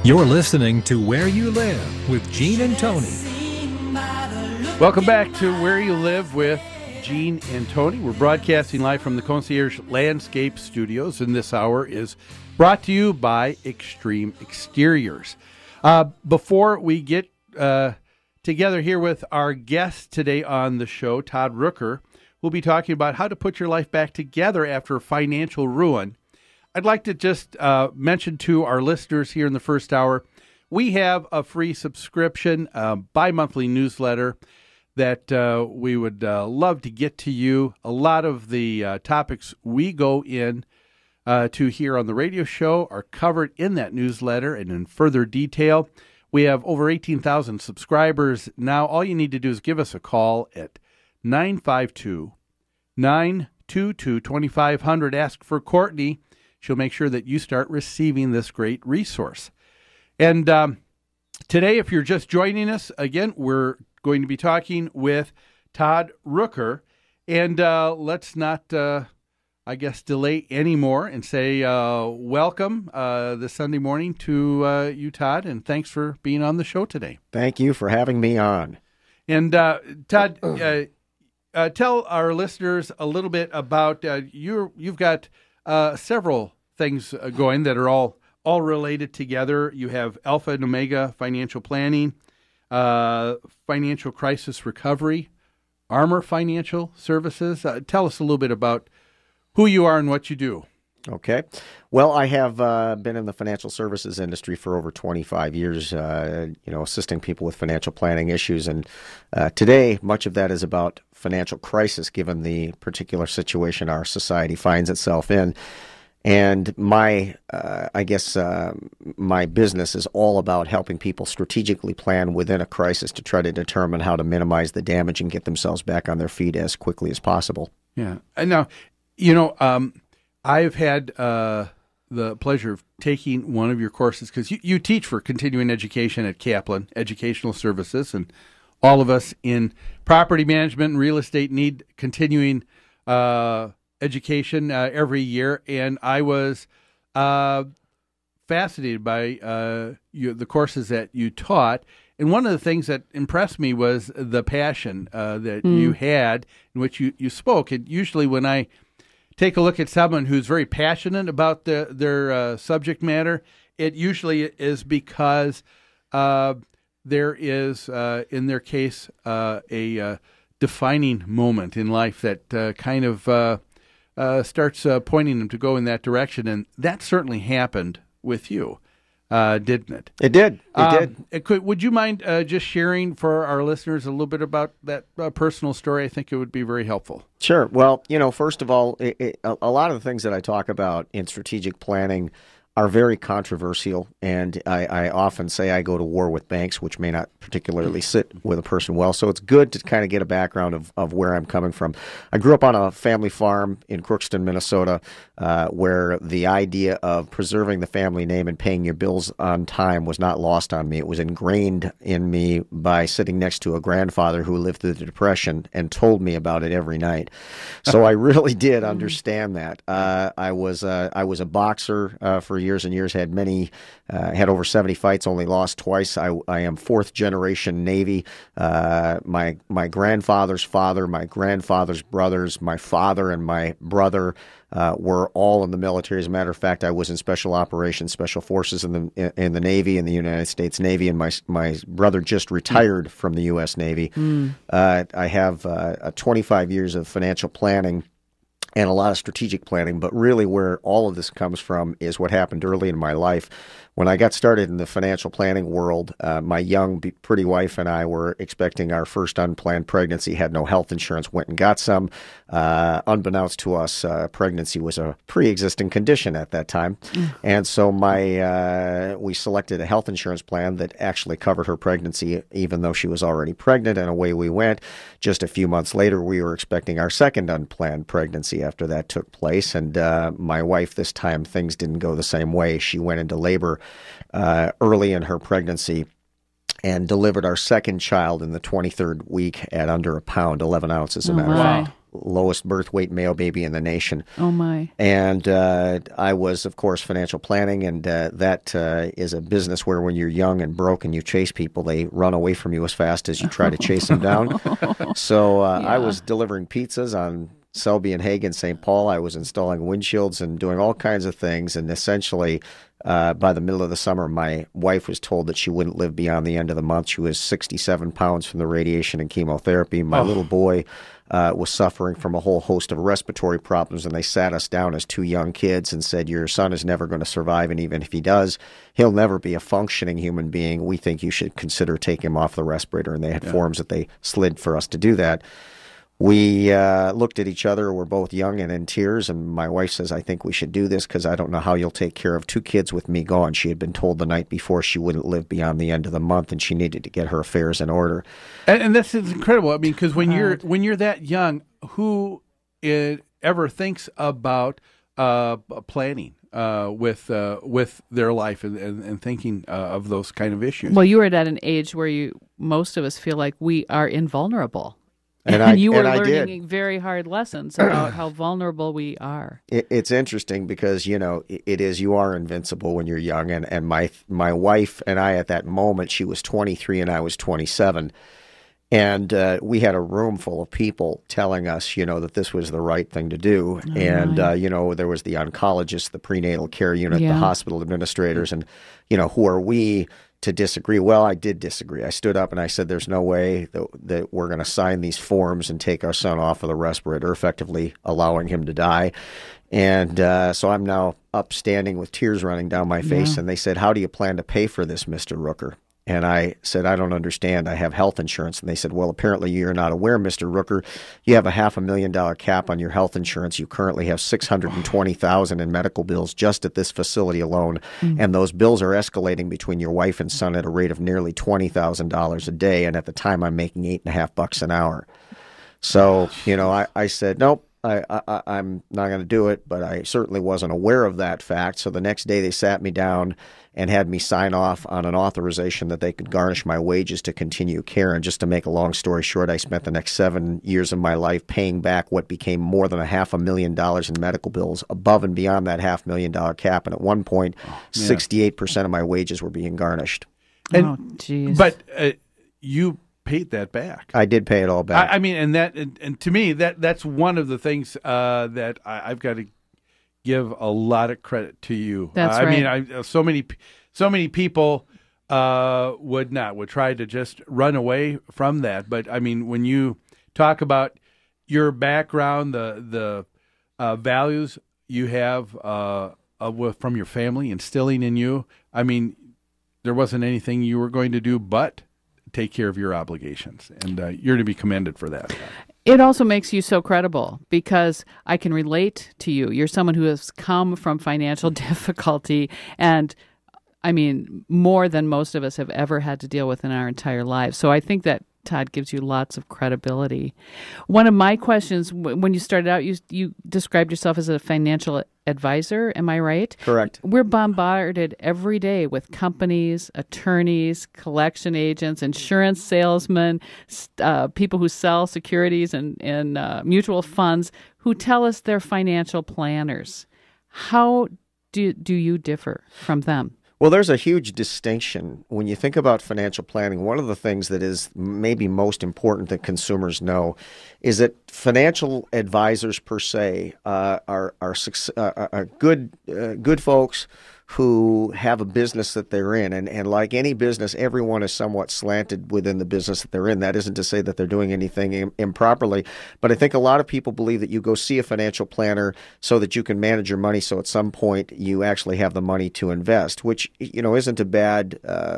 You're listening to Where You Live with Gene and Tony. Welcome back to Where You Live with Gene and Tony. We're broadcasting live from the Concierge Landscape Studios, and this hour is brought to you by Extreme Exteriors. Before we get together here with our guest today on the show, Todd Rooker, we'll be talking about how to put your life back together after financial ruin. I'd like to just mention to our listeners here in the first hour, we have a free subscription, bi-monthly newsletter that we would love to get to you. A lot of the topics we go in to here on the radio show are covered in that newsletter and in further detail. We have over 18,000 subscribers now. All you need to do is give us a call at 952-922-2500. Ask for Courtney. She'll make sure that you start receiving this great resource. And today, if you're just joining us, again, we're going to be talking with Todd Rooker. And let's not, delay anymore and say welcome this Sunday morning to you, Todd, and thanks for being on the show today. Thank you for having me on. And Todd, tell our listeners a little bit about you've got several things going that are all related together. You have Alpha and Omega Financial Planning, Financial Crisis Recovery, Armor Financial Services. Tell us a little bit about who you are and what you do. Okay. Well, I have been in the financial services industry for over 25 years, assisting people with financial planning issues. And today, much of that is about financial crisis, given the particular situation our society finds itself in. And my business is all about helping people strategically plan within a crisis to try to determine how to minimize the damage and get themselves back on their feet as quickly as possible. Yeah. And now, I've had the pleasure of taking one of your courses because you teach for continuing education at Kaplan Educational Services, and all of us in property management and real estate need continuing education every year. And I was fascinated by the courses that you taught. And one of the things that impressed me was the passion that you had in which you spoke. And usually when I take a look at someone who's very passionate about their subject matter, it usually is because there is, in their case, a defining moment in life that kind of starts pointing them to go in that direction. And that certainly happened with you, didn't it? It did. Would you mind just sharing for our listeners a little bit about that personal story? I think it would be very helpful. Sure. Well, first of all, a lot of the things that I talk about in strategic planning are very controversial, and I often say I go to war with banks, which may not particularly sit with a person well. So it's good to kind of get a background of where I'm coming from. I grew up on a family farm in Crookston, Minnesota, where the idea of preserving the family name and paying your bills on time was not lost on me. It was ingrained in me by sitting next to a grandfather who lived through the Depression and told me about it every night. So I really did understand that. I was a boxer for years and years, had over 70 fights, only lost twice. I am fourth generation Navy. My grandfather's father, my grandfather's brothers, my father and my brother were all in the military. As a matter of fact, I was in special operations, special forces in the Navy, in the United States Navy, and my brother just retired from the U.S. Navy. I have 25 years of financial planning and a lot of strategic planning, but really where all of this comes from is what happened early in my life. When I got started in the financial planning world, my young, pretty wife and I were expecting our first unplanned pregnancy, had no health insurance, went and got some. Unbeknownst to us, pregnancy was a pre-existing condition at that time. And so we selected a health insurance plan that actually covered her pregnancy, even though she was already pregnant, and away we went. Just a few months later, we were expecting our second unplanned pregnancy after that took place. And my wife, this time, things didn't go the same way. She went into labor early in her pregnancy and delivered our second child in the 23rd week at under a pound, 11 ounces, as a matter of fact. lowest birth weight male baby in the nation. Oh, my. And I was, of course, financial planning, and that is a business where when you're young and broke and you chase people, they run away from you as fast as you try to chase them down. So I was delivering pizzas on Selby and Hagen, St. Paul. I was installing windshields and doing all kinds of things, and essentially by the middle of the summer, my wife was told that she wouldn't live beyond the end of the month. She was 67 pounds from the radiation and chemotherapy. My little boy was suffering from a whole host of respiratory problems, and they sat us down as two young kids and said, your son is never going to survive, and even if he does, he'll never be a functioning human being. We think you should consider taking him off the respirator, and they had forms that they slid for us to do that. We looked at each other. We're both young and in tears, and my wife says, I think we should do this because I don't know how you'll take care of two kids with me gone. She had been told the night before she wouldn't live beyond the end of the month, and she needed to get her affairs in order. And this is incredible. I mean, because when you're that young, who ever thinks about planning with their life and thinking of those kind of issues? Well, you were at an age where most of us feel like we are invulnerable. And you were learning very hard lessons about how vulnerable we are. It's interesting because, you are invincible when you're young. And my wife and I at that moment, she was 23 and I was 27. And we had a room full of people telling us, that this was the right thing to do. Oh, and, there was the oncologist, the prenatal care unit, the hospital administrators, and, who are we to disagree? Well, I did disagree. I stood up and I said, there's no way that we're going to sign these forms and take our son off of the respirator, effectively allowing him to die. And so I'm now upstanding with tears running down my face. And they said, how do you plan to pay for this, Mr. Rooker? And I said, I don't understand. I have health insurance. And they said, well, apparently you're not aware, Mr. Rooker. You have a $500,000 cap on your health insurance. You currently have $620,000 in medical bills just at this facility alone. And those bills are escalating between your wife and son at a rate of nearly $20,000 a day. And at the time, I'm making $8.50 an hour. So, I said, nope. I'm not going to do it, but I certainly wasn't aware of that fact. So the next day they sat me down and had me sign off on an authorization that they could garnish my wages to continue care. And just to make a long story short, I spent the next 7 years of my life paying back what became more than $500,000 in medical bills above and beyond that $500,000 cap. And at one point, 68% of my wages were being garnished. But you paid that back. I did pay it all back. I mean, and to me, that's one of the things that I've got to give a lot of credit to you. That's right. I mean, so many people would try to just run away from that. But I mean, when you talk about your background, the values you have from your family instilling in you, I mean, there wasn't anything you were going to do but take care of your obligations, and you're to be commended for that. It also makes you so credible because I can relate to you. You're someone who has come from financial difficulty, and I mean, more than most of us have ever had to deal with in our entire lives. So I think that Todd gives you lots of credibility. One of my questions, when you started out, you described yourself as a financial advisor. Am I right? Correct. We're bombarded every day with companies, attorneys, collection agents, insurance salesmen, people who sell securities and mutual funds who tell us they're financial planners. How do you differ from them? Well, there's a huge distinction. When you think about financial planning, one of the things that is maybe most important that consumers know is that financial advisors per se are good folks who have a business that they're in. And like any business, everyone is somewhat slanted within the business that they're in. That isn't to say that they're doing anything improperly. But I think a lot of people believe that you go see a financial planner so that you can manage your money so at some point you actually have the money to invest, which isn't a bad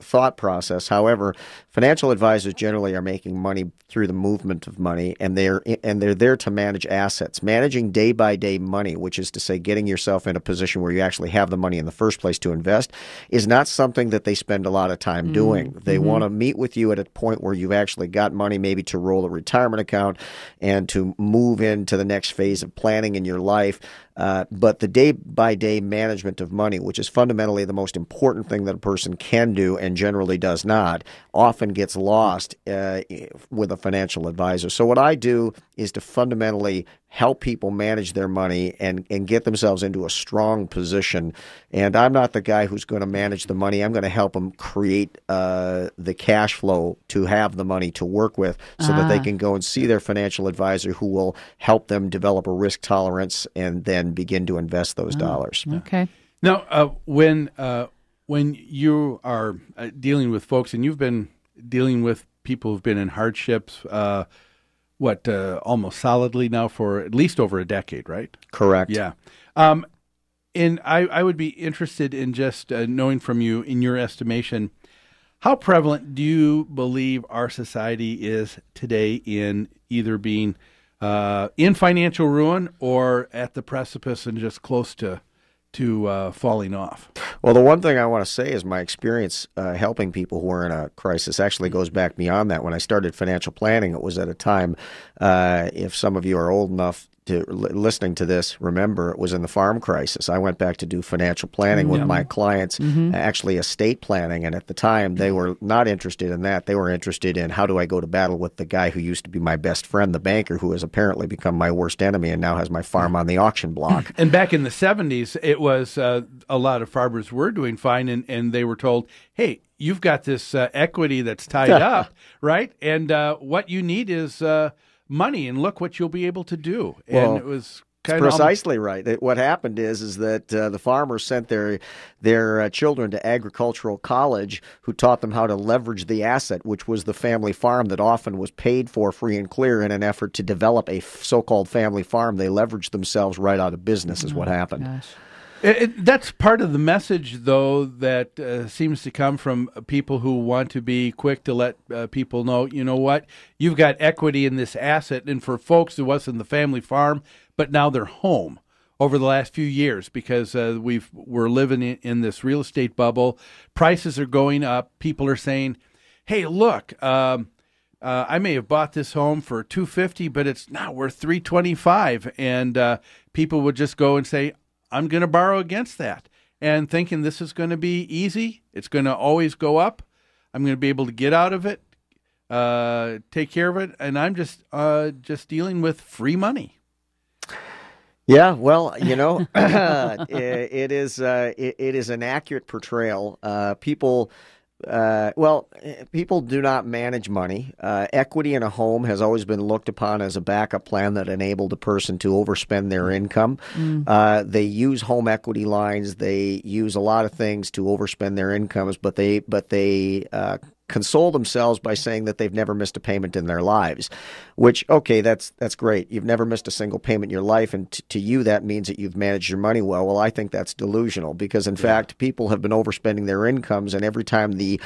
thought process. However, financial advisors generally are making money through the movement of money, and they're there to manage assets. Managing day-by-day money, which is to say getting yourself in a position where you actually have the money in the first place to invest, is not something that they spend a lot of time doing. They want to meet with you at a point where you've actually got money maybe to roll a retirement account and to move into the next phase of planning in your life. But the day-by-day management of money, which is fundamentally the most important thing that a person can do and generally does not, often gets lost with a financial advisor. So what I do is to fundamentally help people manage their money and get themselves into a strong position. And I'm not the guy who's going to manage the money. I'm going to help them create the cash flow to have the money to work with so that they can go and see their financial advisor who will help them develop a risk tolerance and then begin to invest those dollars. Okay. Now, when you are dealing with folks, and you've been dealing with people who've been in hardships, almost solidly now for at least over a decade, right? Correct. Yeah. And I would be interested in just knowing from you, in your estimation, how prevalent do you believe our society is today in either being in financial ruin or at the precipice and just close to falling off? Well, the one thing I want to say is my experience helping people who are in a crisis actually goes back beyond that. When I started financial planning, it was at a time, if some of you are old enough to listening to this, remember, it was in the farm crisis. I went back to do financial planning with my clients, actually estate planning. And at the time, they were not interested in that. They were interested in, how do I go to battle with the guy who used to be my best friend, the banker, who has apparently become my worst enemy and now has my farm on the auction block. And back in the 70s, it was a lot of farmers were doing fine, and they were told, hey, you've got this equity that's tied up, right? And what you need is money, and look what you'll be able to do. And it was kind of precisely right. What happened is that the farmers sent their children to agricultural college, who taught them how to leverage the asset, which was the family farm that often was paid for free and clear in an effort to develop a so-called family farm. They leveraged themselves right out of business is what happened. Gosh. That's part of the message, though, that seems to come from people who want to be quick to let people know, you know what, you've got equity in this asset. And for folks who wasn't the family farm, but now they're home over the last few years because we're living in this real estate bubble. Prices are going up. People are saying, hey, look, I may have bought this home for $250, but it's now worth $325. And people would just go and say, I'm going to borrow against that, and thinking this is going to be easy. It's going to always go up. I'm going to be able to get out of it, take care of it, and I'm just dealing with free money. Yeah, well, it is an accurate portrayal. People do not manage money. Equity in a home has always been looked upon as a backup plan that enabled a person to overspend their income. They use home equity lines. They use a lot of things to overspend their incomes, but they console themselves by saying that they've never missed a payment in their lives, which, okay, that's great. You've never missed a single payment in your life, and to you that means that you've managed your money well. Well, I think that's delusional because, in fact, people have been overspending their incomes, and every time the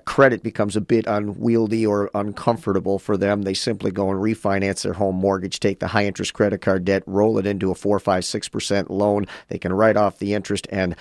credit becomes a bit unwieldy or uncomfortable for them, they simply go and refinance their home mortgage, take the high-interest credit card debt, roll it into a 4, 5, 6% loan. They can write off the interest, and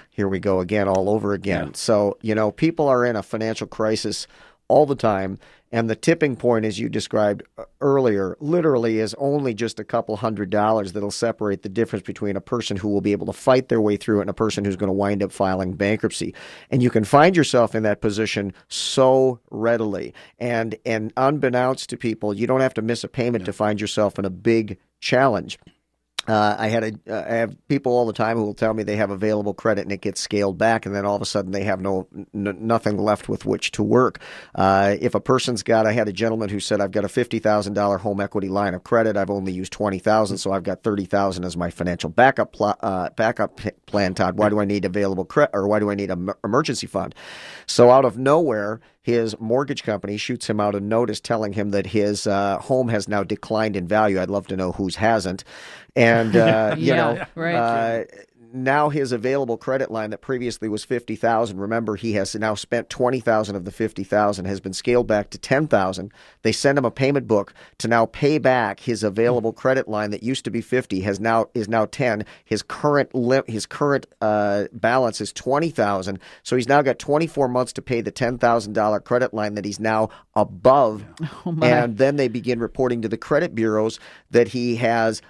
here we go again, all over again. Yeah. So, people are in a financial crisis all the time. And the tipping point, as you described earlier, literally is only just a couple $100 that'll separate the difference between a person who will be able to fight their way through it and a person who's going to wind up filing bankruptcy. And you can find yourself in that position so readily. And unbeknownst to people, you don't have to miss a payment to find yourself in a big challenge. I have people all the time who will tell me they have available credit and it gets scaled back, and then all of a sudden they have nothing left with which to work. If a person's I had a gentleman who said, I've got a $50,000 home equity line of credit. I've only used $20,000, so I've got $30,000 as my financial backup plan, Todd. Why do I need available credit, or why do I need an emergency fund? So out of nowhere, his mortgage company shoots him out a notice telling him that his home has now declined in value. I'd love to know whose hasn't. And, now his available credit line that previously was $50,000, remember, he has now spent $20,000 of the $50,000, has been scaled back to $10,000. They send him a payment book to now pay back his available credit line that used to be $50,000 is now $10,000. His current balance is $20,000. So he's now got 24 months to pay the $10,000 credit line that he's now above. And then they begin reporting to the credit bureaus that he has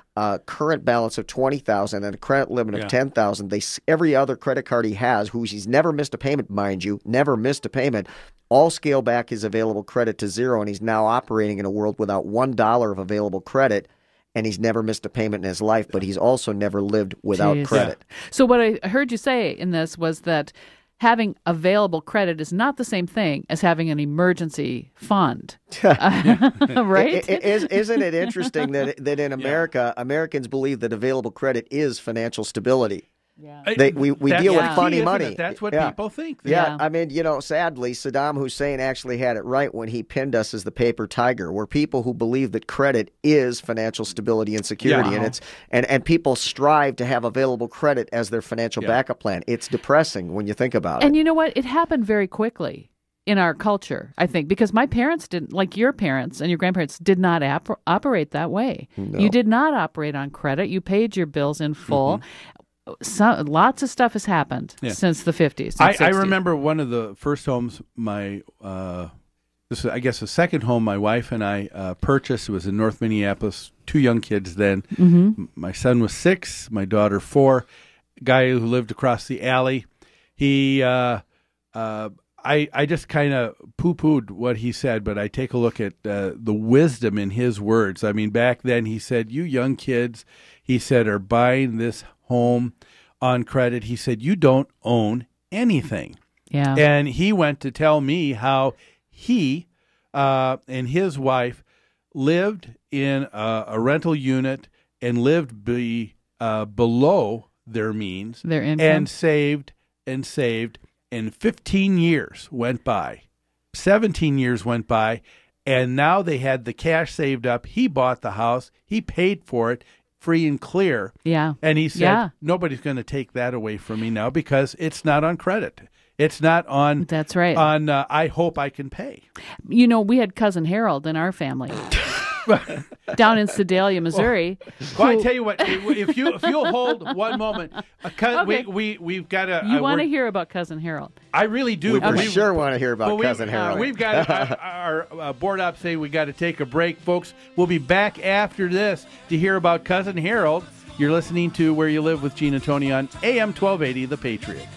current balance of $20,000 and a credit limit of Yeah. $10,000. Every other credit card he has, he's never missed a payment, mind you, never missed a payment, all scale back his available credit to zero, and he's now operating in a world without $1 of available credit, and he's never missed a payment in his life, but he's also never lived without Jeez. credit. So what I heard you say in this was that having available credit is not the same thing as having an emergency fund, right? Isn't it interesting that in America, Americans believe that available credit is financial stability? Yeah. We That's deal the with key, funny isn't money. it? That's what Yeah. people think. Yeah, I mean, sadly, Saddam Hussein actually had it right when he pinned us as the paper tiger. We're people who believe that credit is financial stability and security, Yeah. and people strive to have available credit as their financial backup plan. It's depressing when you think about it. And you know what? It happened very quickly in our culture, I think, because my parents didn't, like your parents and your grandparents, did not operate that way. No. You did not operate on credit. You paid your bills in full. Lots of stuff has happened since the 50s. and I 60s. remember one of the first homes this is, I guess, the second home my wife and I purchased. It was in North Minneapolis. 2 young kids then. Mm-hmm. My son was 6, my daughter 4. Guy who lived across the alley. He, I just kind of poo-pooed what he said, but I take a look at the wisdom in his words. I mean, back then he said, "You young kids," he said, "are buying this home on credit." He said, "You don't own anything." Yeah. And he went to tell me how he and his wife lived in a rental unit and lived below their means, Their income. and saved, and 15 years went by. 17 years went by, and now they had the cash saved up. He bought the house. He paid for it free and clear. Yeah. And he said, Yeah. nobody's going to take that away from me now because it's not on credit. It's not on. That's right. On I hope I can pay. You know, we had cousin Harold in our family down in Sedalia, Missouri. Well, I tell you what, if you'll hold one moment, Okay. we've got to. You want to hear about cousin Harold? I really do. We for We've- sure want to hear about well, Cousin Harold. We've got our board op saying we got to take a break, folks. We'll be back after this to hear about cousin Harold. You're listening to Where You Live with Gene and Tony on AM 1280, The Patriot.